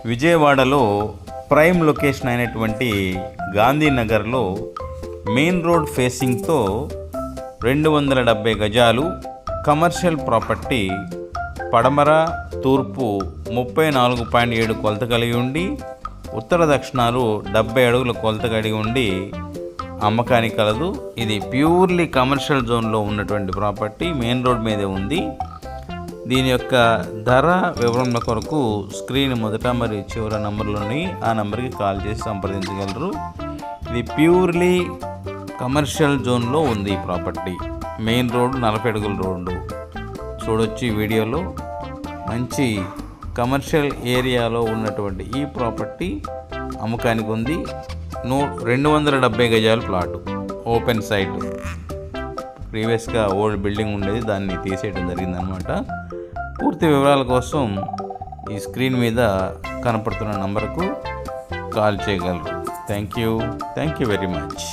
విజయవాడలో prime location అయినటువంటి గాంధీనగర్లో main road ఫేసింగ్తో 270 గజాలు కమర్షియల్ ప్రాపర్టీ, పడమర తూర్పు 34.7 కొలత కలిగి ఉండి ఉత్తర దక్షిణాలు 70 అడుగుల కొలత కలిగి ఉండి అమ్మకానికి కలదు. ఇది ప్యూర్లీ కమర్షియల్ జోన్లో ఉన్నటువంటి ప్రాపర్టీ, మెయిన్ రోడ్ మీదే ఉంది. దీని యొక్క ధర వివరణ కొరకు స్క్రీన్ మొదట మరియు చివరి నంబర్లోని ఆ నెంబర్కి కాల్ చేసి సంప్రదించగలరు. ఇది ప్యూర్లీ కమర్షియల్ జోన్లో ఉంది ఈ ప్రాపర్టీ. మెయిన్ రోడ్ 40 అడుగుల రోడ్డు చూడొచ్చు ఈ వీడియోలో. మంచి కమర్షియల్ ఏరియాలో ఉన్నటువంటి ఈ ప్రాపర్టీ అమ్మకానికి ఉంది. 270 గజాల ప్లాటు, ఓపెన్ సైట్. ప్రీవియస్గా ఓల్డ్ బిల్డింగ్ ఉండేది, దాన్ని తీసేయడం జరిగిందనమాట. పూర్తి వివరాల కోసం ఈ స్క్రీన్ మీద కనపడుతున్న నంబర్కు కాల్ చేయగలరు. Thank you very much.